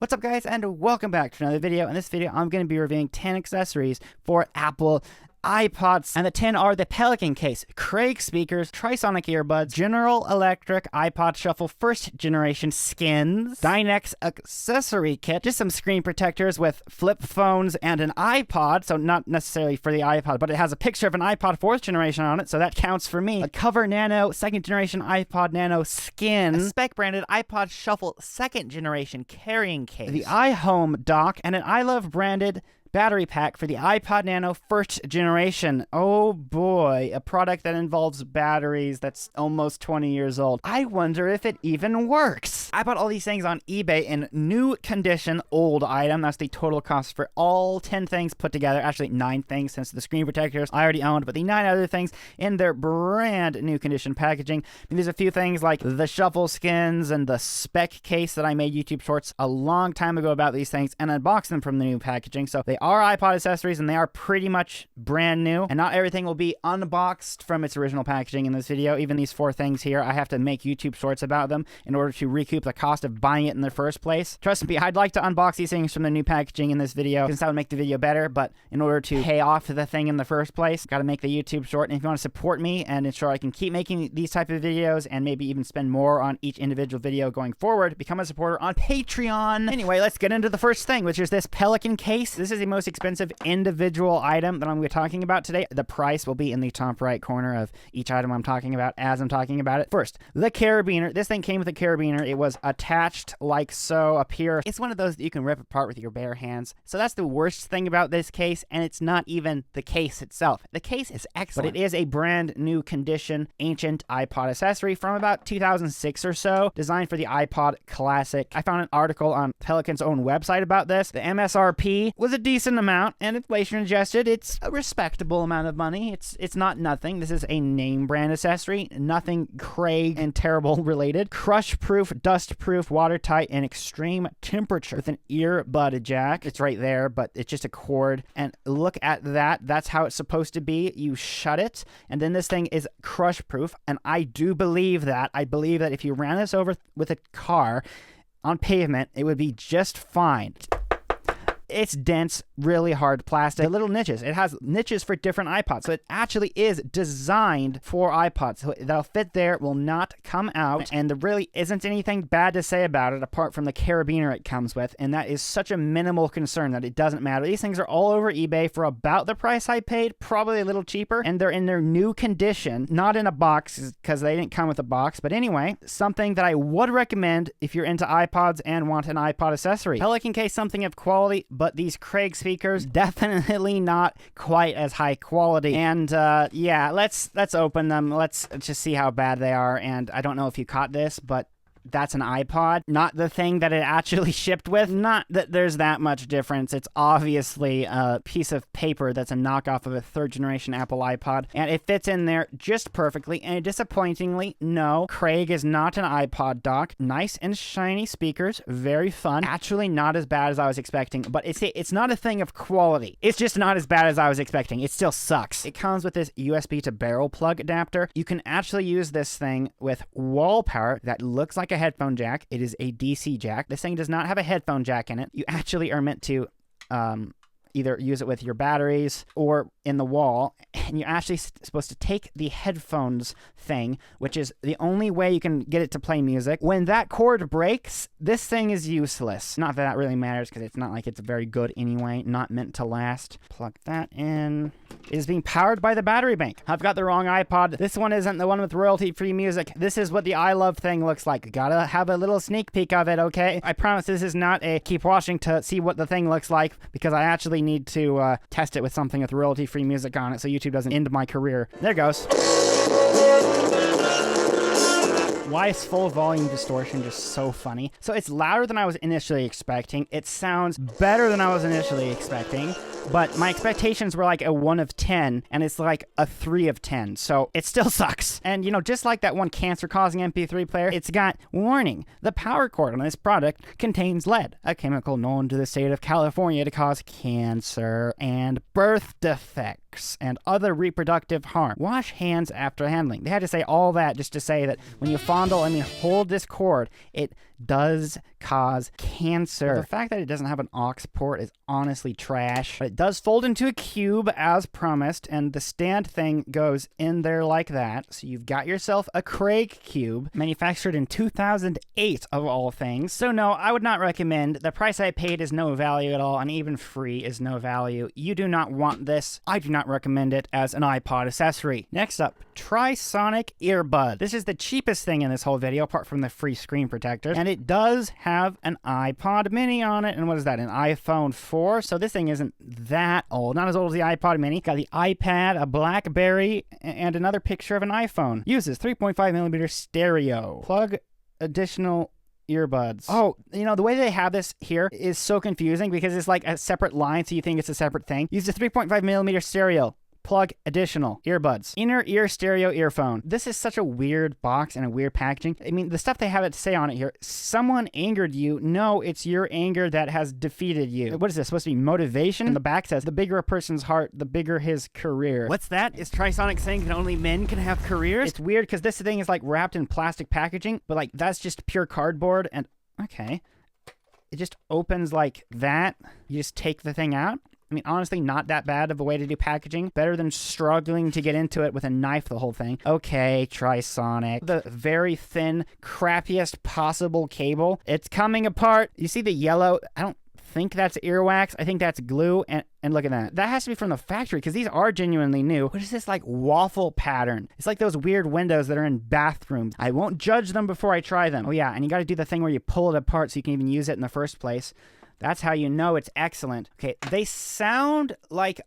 What's up guys, and welcome back to another video. In this video I'm going to be reviewing 10 accessories for Apple iPods, and the 10 are the Pelican Case, Craig speakers, Trisonic earbuds, General Electric iPod Shuffle first generation skins, Dynex Accessory Kit, just some screen protectors with flip phones and an iPod, so not necessarily for the iPod, but it has a picture of an iPod 4th generation on it, so that counts for me. A Cover Nano 2nd generation iPod Nano skin, a Speck branded iPod Shuffle 2nd generation carrying case, the iHome dock, and an iLuv branded battery pack for the iPod Nano 1st generation. Oh boy, a product that involves batteries that's almost 20 years old. I wonder if it even works. I bought all these things on eBay in new condition, old item. That's the total cost for all 10 things put together. Actually, 9 things since the screen protectors I already owned, but the 9 other things in their brand new condition packaging. And there's a few things like the shuffle skins and the Speck case that I made YouTube shorts a long time ago about these things and unboxed them from the new packaging. So they are iPod accessories and they are pretty much brand new, and not everything will be unboxed from its original packaging in this video. Even these 4 things here, I have to make YouTube shorts about them in order to recoup the cost of buying it in the first place. Trust me, I'd like to unbox these things from the new packaging in this video since that would make the video better, but in order to pay off the thing in the first place, gotta make the YouTube short. And if you want to support me and ensure I can keep making these type of videos and maybe even spend more on each individual video going forward, become a supporter on Patreon. Anyway, let's get into the first thing, which is this Pelican Case. This is the most expensive individual item that I'm going to be talking about today. The price will be in the top right corner of each item I'm talking about as I'm talking about it. First, the carabiner. This thing came with a carabiner. It was attached like so up here. It's one of those that you can rip apart with your bare hands. So that's the worst thing about this case, and it's not even the case itself. The case is excellent, but it is a brand new condition, ancient iPod accessory from about 2006 or so, designed for the iPod Classic. I found an article on Pelican's own website about this. The MSRP was a decent amount, and inflation adjusted, it's a respectable amount of money. It's not nothing. This is a name brand accessory, nothing Craig and terrible related. Crush proof, dust proof, watertight, and extreme temperature with an earbud jack. It's right there, but it's just a cord. And look at that. That's how it's supposed to be. You shut it, and then this thing is crush proof. And I do believe that. I believe that if you ran this over with a car on pavement, it would be just fine. It's dense, really hard plastic. The little niches. It has niches for different iPods. So it actually is designed for iPods. So that'll fit there, will not come out. And there really isn't anything bad to say about it apart from the carabiner it comes with. And that is such a minimal concern that it doesn't matter. These things are all over eBay for about the price I paid, probably a little cheaper. And they're in their new condition, not in a box because they didn't come with a box. But anyway, something that I would recommend if you're into iPods and want an iPod accessory. Pelican Case, something of quality, but these Craig speakers, definitely not quite as high quality. And yeah, let's open them. Let's just see how bad they are. And I don't know if you caught this, but that's an iPod, not the thing that it actually shipped with. Not that there's that much difference. It's obviously a piece of paper that's a knockoff of a 3rd generation Apple iPod, and it fits in there just perfectly. And disappointingly, no, Craig is not an iPod dock. Nice and shiny speakers, very fun. Actually, not as bad as I was expecting, but it's not a thing of quality. It's just not as bad as I was expecting. It still sucks. It comes with this USB to barrel plug adapter. You can actually use this thing with wall power that looks like a headphone jack. It is a DC jack. This thing does not have a headphone jack in it. You actually are meant to either use it with your batteries or in the wall, and you're actually supposed to take the headphones thing, which is the only way you can get it to play music. When that cord breaks, this thing is useless. Not that that really matters because it's not like it's very good anyway, not meant to last. Plug that in. It is being powered by the battery bank. I've got the wrong iPod. This one isn't the one with royalty-free music. This is what the iLuv thing looks like. Gotta have a little sneak peek of it, okay? I promise this is not a keep watching to see what the thing looks like, because I actually need to test it with something with royalty-free music on it so YouTube doesn't end my career. There it goes. Why is full volume distortion just so funny? So it's louder than I was initially expecting. It sounds better than I was initially expecting. But my expectations were like a 1 of 10, and it's like a 3 of 10, so it still sucks. And, you know, just like that one cancer-causing MP3 player, it's got, warning, the power cord on this product contains lead, a chemical known to the state of California to cause cancer and birth defects and other reproductive harm. Wash hands after handling. They had to say all that just to say that when you hold this cord, it does cause cancer. The fact that it doesn't have an aux port is honestly trash. But it does fold into a cube as promised, and the stand thing goes in there like that. So you've got yourself a Craig cube, manufactured in 2008 of all things. So no, I would not recommend. The price I paid is no value at all, and even free is no value. You do not want this. I do not recommend it as an iPod accessory. Next up, Trisonic earbud. This is the cheapest thing in this whole video, apart from the free screen protectors, and it does have an iPod mini on it. And what is that, an iPhone 4? So this thing isn't that old, not as old as the iPod mini. Got the iPad, a BlackBerry, and another picture of an iPhone. Uses 3.5mm stereo. Plug additional earbuds. Oh, you know, the way they have this here is so confusing because it's like a separate line, so you think it's a separate thing. Use a 3.5mm stereo. Plug additional earbuds. Inner ear stereo earphone. This is such a weird box and a weird packaging. I mean, the stuff they have it to say on it here. Someone angered you. No, it's your anger that has defeated you. What is this supposed to be? Motivation? And the back says, the bigger a person's heart, the bigger his career. What's that? Is Trisonic saying that only men can have careers? It's weird because this thing is like wrapped in plastic packaging, but like that's just pure cardboard. And okay, it just opens like that. You just take the thing out. I mean, honestly, not that bad of a way to do packaging. Better than struggling to get into it with a knife the whole thing. Okay, Trisonic. The very thin, crappiest possible cable. It's coming apart. You see the yellow? I don't think that's earwax. I think that's glue. And look at that. That has to be from the factory because these are genuinely new. What is this like waffle pattern? It's like those weird windows that are in bathrooms. I won't judge them before I try them. Oh yeah, and you got to do the thing where you pull it apart so you can even use it in the first place. That's how you know it's excellent. Okay, they sound like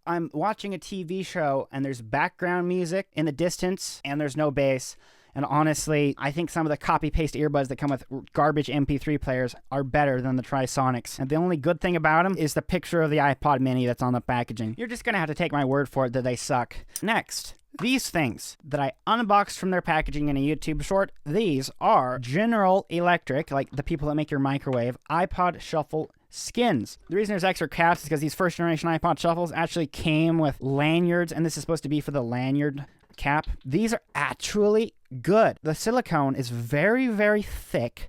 I'm watching a TV show and there's background music in the distance and there's no bass. And honestly, I think some of the copy-paste earbuds that come with garbage MP3 players are better than the Trisonics. And the only good thing about them is the picture of the iPod mini that's on the packaging. You're just going to have to take my word for it that they suck. Next. These things that I unboxed from their packaging in a YouTube short, these are General Electric, like the people that make your microwave, iPod Shuffle skins. The reason there's extra caps is because these first generation iPod Shuffles actually came with lanyards, and this is supposed to be for the lanyard cap. These are actually good. The silicone is very, very thick,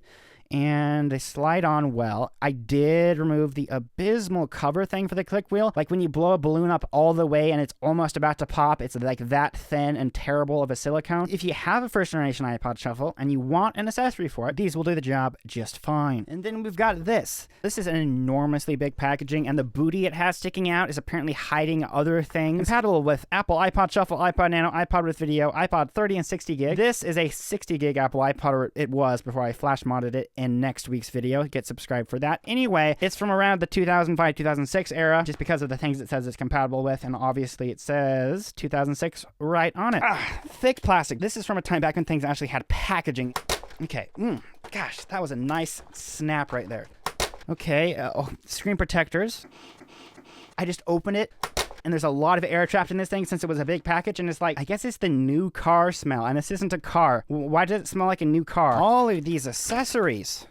and they slide on well. I did remove the abysmal cover thing for the click wheel. Like when you blow a balloon up all the way and it's almost about to pop, it's like that thin and terrible of a silicone. If you have a first generation iPod Shuffle and you want an accessory for it, these will do the job just fine. And then we've got this. This is an enormously big packaging, and the booty it has sticking out is apparently hiding other things. Compatible with Apple iPod Shuffle, iPod Nano, iPod with video, iPod 30 and 60 gig. This is a 60 gig Apple iPod, or it was before I flash modded it in next week's video. Get subscribed for that. Anyway, it's from around the 2005-2006 era, just because of the things it says it's compatible with, and obviously it says 2006 right on it. Thick plastic. This is from a time back when things actually had packaging. Okay, gosh, that was a nice snap right there. Okay, screen protectors. I just opened it, and there's a lot of air trapped in this thing since it was a big package, and it's like, I guess it's the new car smell, and this isn't a car. Why does it smell like a new car? All of these accessories.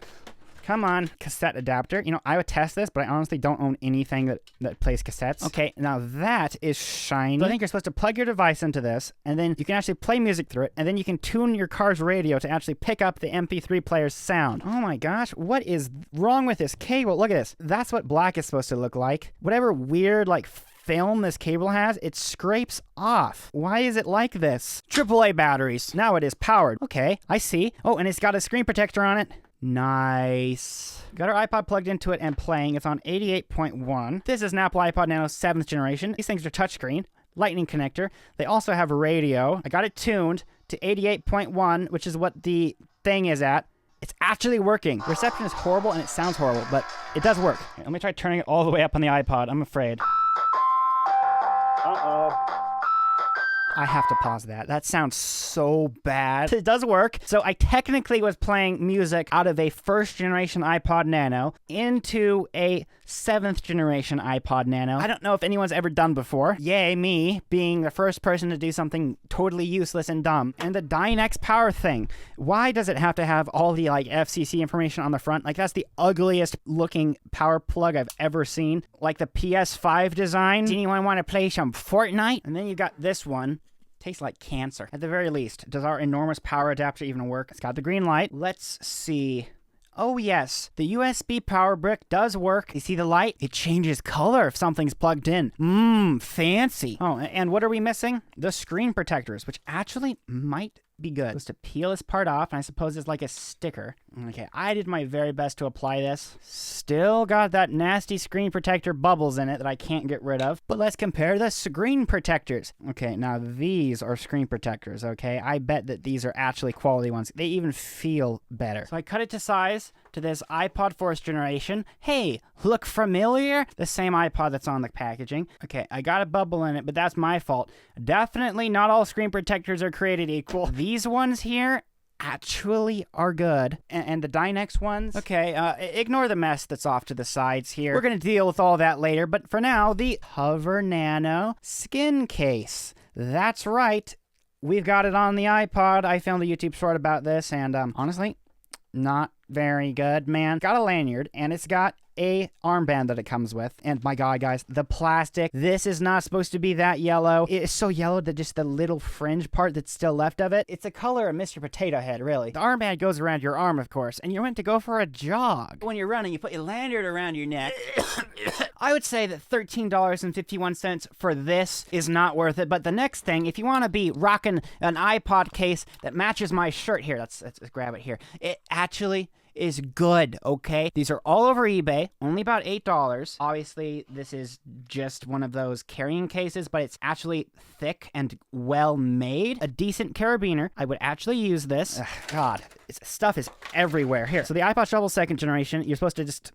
Come on, cassette adapter. You know, I would test this, but I honestly don't own anything that plays cassettes. Okay, now that is shiny. So I think you're supposed to plug your device into this, and then you can actually play music through it, and then you can tune your car's radio to actually pick up the MP3 player's sound. Oh my gosh, what is wrong with this cable? Look at this. That's what black is supposed to look like. Whatever weird, like, film this cable has, it scrapes off. Why is it like this? AAA batteries. Now it is powered. Okay, I see. Oh, and it's got a screen protector on it. Nice. Got our iPod plugged into it and playing. It's on 88.1. This is an Apple iPod Nano 7th generation. These things are touchscreen. Lightning connector. They also have a radio. I got it tuned to 88.1, which is what the thing is at. It's actually working. Reception is horrible and it sounds horrible, but it does work. Let me try turning it all the way up on the iPod. I'm afraid. Uh-oh. I have to pause that. That sounds so bad. It does work. So I technically was playing music out of a first generation iPod Nano into a 7th generation iPod Nano. I don't know if anyone's ever done before. Yay, me being the first person to do something totally useless and dumb. And the Dynex power thing. Why does it have to have all the like FCC information on the front? Like that's the ugliest looking power plug I've ever seen. Like the PS5 design. Does anyone want to play some Fortnite? And then you got this one. Tastes like cancer. At the very least, does our enormous power adapter even work? It's got the green light. Let's see. Oh yes, the USB power brick does work. You see the light? It changes color if something's plugged in. Fancy. Oh, and what are we missing? The screen protectors, which actually might be good. Just to peel this part off, and I suppose it's like a sticker. Okay, I did my very best to apply this. Still got that nasty screen protector bubbles in it that I can't get rid of. But let's compare the screen protectors. Okay, now these are screen protectors, okay? I bet that these are actually quality ones. They even feel better. So I cut it to size to this iPod 4th generation. Hey, look familiar? The same iPod that's on the packaging. Okay, I got a bubble in it, but that's my fault. Definitely not all screen protectors are created equal. These ones here actually are good. And the Dynex ones, okay, ignore the mess that's off to the sides here. We're going to deal with all that later, but for now, the Hover Nano Skin Case. That's right. We've got it on the iPod. I filmed a YouTube short about this, and honestly, not very good, man. Got a lanyard, and it's got a armband that it comes with. And my God, guys, the plastic, this is not supposed to be that yellow. It is so yellow that just the little fringe part that's still left of it, it's the color of Mr. Potato Head, really. The armband goes around your arm, of course, and you're meant to go for a jog. When you're running, you put your lanyard around your neck. I would say that $13.51 for this is not worth it, but the next thing, if you want to be rocking an iPod case that matches my shirt here, let's grab it here. It actually is good, okay? These are all over eBay, only about $8. Obviously, this is just one of those carrying cases, but it's actually thick and well made. A decent carabiner. I would actually use this. Ugh, God, stuff is everywhere. Here, so the iPod Shuffle 2nd generation, you're supposed to just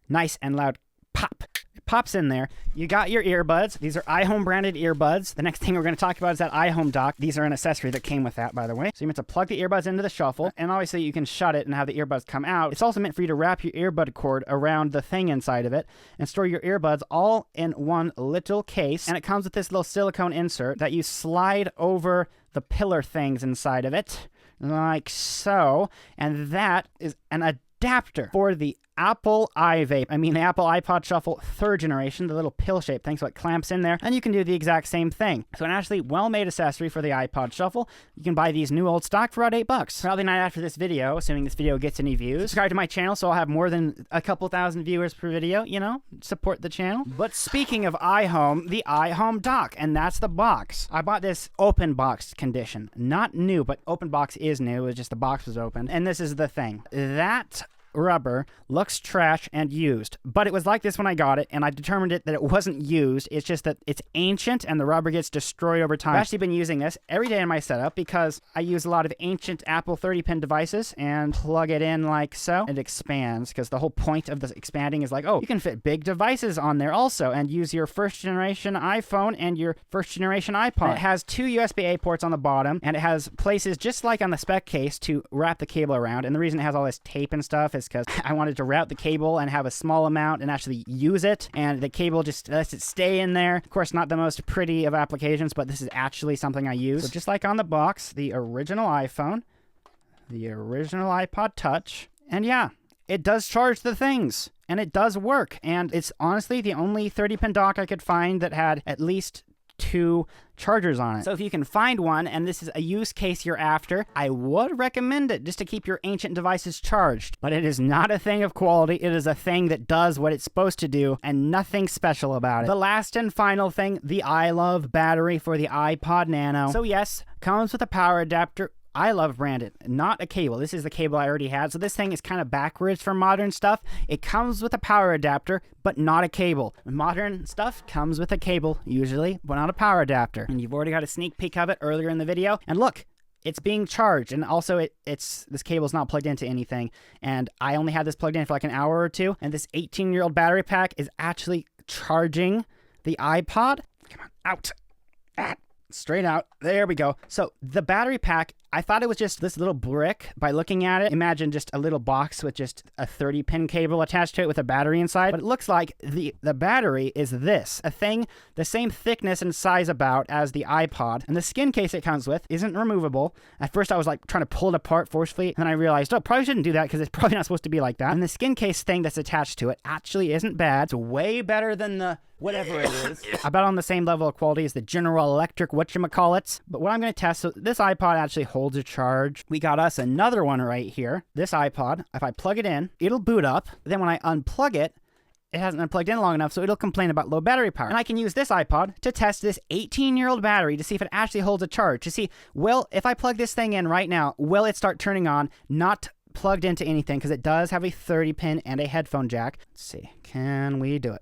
nice and loud pop. It pops in there. You got your earbuds. These are iHome branded earbuds. The next thing we're going to talk about is that iHome dock. These are an accessory that came with that, by the way. So you're meant to plug the earbuds into the Shuffle, and obviously you can shut it and have the earbuds come out. It's also meant for you to wrap your earbud cord around the thing inside of it and store your earbuds all in one little case. And it comes with this little silicone insert that you slide over the pillar things inside of it, like so. And that is an adapter for the Apple the Apple iPod Shuffle 3rd generation, the little pill-shaped thing, so it clamps in there, and you can do the exact same thing. So an actually well-made accessory for the iPod Shuffle. You can buy these new old stock for about $8. Probably not after this video, assuming this video gets any views. Subscribe to my channel so I'll have more than a couple thousand viewers per video, you know, support the channel. But speaking of iHome, the iHome dock, and that's the box. I bought this open box condition. Not new, but open box is new, it was just the box was open. And this is the thing. That rubber looks trash and used, but it was like this when I got it, and I determined that it wasn't used. It's just that it's ancient and the rubber gets destroyed over time. I've actually been using this every day in my setup because I use a lot of ancient Apple 30-pin devices and plug it in like so. It expands because the whole point of this expanding is like, oh, you can fit big devices on there also and use your 1st generation iPhone and your 1st generation iPod. It has 2 USB-A ports on the bottom, and it has places just like on the Speck case to wrap the cable around. And the reason it has all this tape and stuff is because I wanted to route the cable and have a small amount and actually use it, and the cable just lets it stay in there. Of course, not the most pretty of applications, but this is actually something I use. So just like on the box, the original iPhone, the original iPod Touch, and yeah, it does charge the things, and it does work, and it's honestly the only 30-pin dock I could find that had at least 2 chargers on it. So if you can find one, and this is a use case you're after, I would recommend it just to keep your ancient devices charged. But it is not a thing of quality. It is a thing that does what it's supposed to do, and nothing special about it. The last and final thing, the iLuv battery for the iPod Nano. So yes, comes with a power adapter. iLuv branded, not a cable. This is the cable I already had, so this thing is kind of backwards for modern stuff. It comes with a power adapter, but not a cable. Modern stuff comes with a cable, usually, but not a power adapter. And you've already got a sneak peek of it earlier in the video. And look, it's being charged, and also this cable's not plugged into anything. And I only had this plugged in for like an hour or two, and this 18-year-old battery pack is actually charging the iPod. Come on, out. Straight out. There we go. So the battery pack, I thought it was just this little brick by looking at it. Imagine just a little box with just a 30-pin cable attached to it with a battery inside. But it looks like the battery is this, a thing the same thickness and size about as the iPod. And the skin case it comes with isn't removable. At first I was like trying to pull it apart forcefully, and then I realized, oh, probably shouldn't do that because it's probably not supposed to be like that. And the skin case thing that's attached to it actually isn't bad. It's way better than the whatever it is. About on the same level of quality as the General Electric whatchamacallits. But what I'm going to test, so this iPod actually holds holds a charge. We got us another one right here. This iPod, if I plug it in, it'll boot up. Then when I unplug it, it hasn't been plugged in long enough, so it'll complain about low battery power. And I can use this iPod to test this 18-year-old battery to see if it actually holds a charge. To see, if I plug this thing in right now, will it start turning on, not plugged into anything, because it does have a 30-pin and a headphone jack. Let's see, can we do it?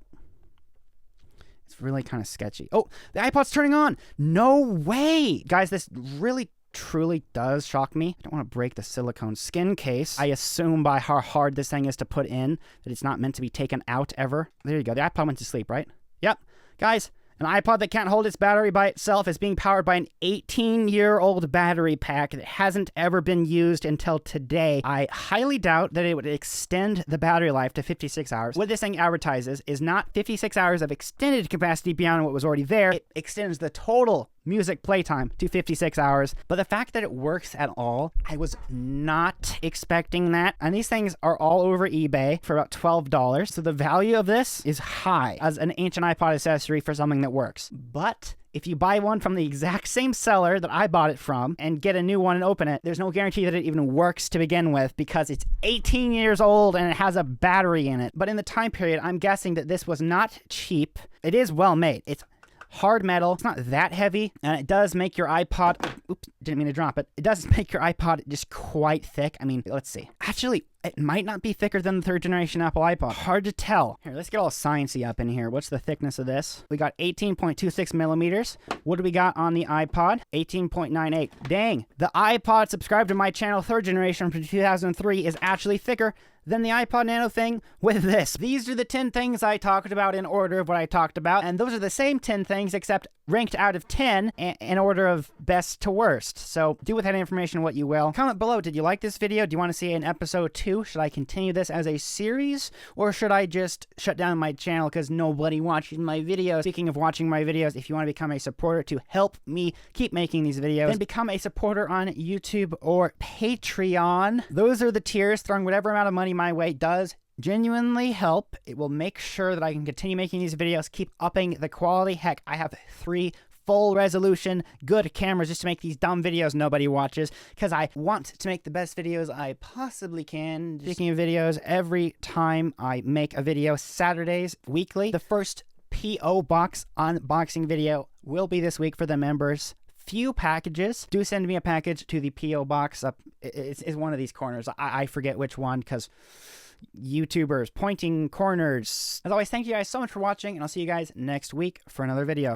It's really kind of sketchy. Oh, the iPod's turning on. No way. Guys, this really truly does shock me. I don't want to break the silicone skin case. I assume by how hard this thing is to put in that it's not meant to be taken out ever. There you go. The iPod went to sleep, right? Yep. Guys, an iPod that can't hold its battery by itself is being powered by an 18-year-old battery pack that hasn't ever been used until today. I highly doubt that it would extend the battery life to 56 hours. What this thing advertises is not 56 hours of extended capacity beyond what was already there. It extends the total music playtime to 56 hours. But the fact that it works at all, I was not expecting that. And these things are all over eBay for about $12. So the value of this is high as an ancient iPod accessory for something that works. But if you buy one from the exact same seller that I bought it from and get a new one and open it, there's no guarantee that it even works to begin with because it's 18 years old and it has a battery in it. But in the time period, I'm guessing that this was not cheap. It is well made. It's hard metal. It's not that heavy, and it does make your iPod, oops, didn't mean to drop it. It does make your iPod just quite thick. I mean, let's see. Actually, it might not be thicker than the 3rd generation Apple iPod. Hard to tell. Here, let's get all sciencey up in here. What's the thickness of this? We got 18.26 millimeters. What do we got on the iPod? 18.98. Dang, the iPod subscribed to my channel 3rd generation from 2003 is actually thicker than the iPod Nano thing with this. These are the 10 things I talked about in order of what I talked about, and those are the same 10 things except ranked out of 10 in order of best to worst. So do with that information what you will. Comment below, did you like this video? Do you want to see an episode 2? Should I continue this as a series, or should I just shut down my channel because nobody watches my videos? Speaking of watching my videos, if you want to become a supporter to help me keep making these videos, then become a supporter on YouTube or Patreon. Those are the tiers. Throwing whatever amount of money my way does genuinely help. It will make sure that I can continue making these videos, keep upping the quality. Heck, I have 3 full resolution good cameras just to make these dumb videos nobody watches, because I want to make the best videos I possibly can. Speaking of videos, every time I make a video, Saturdays weekly, the first P.O. Box unboxing video will be this week for the members. Few packages. Do send me a package to the P.O. Box. It's one of these corners. I forget which one because YouTubers pointing corners. As always, thank you guys so much for watching, and I'll see you guys next week for another video.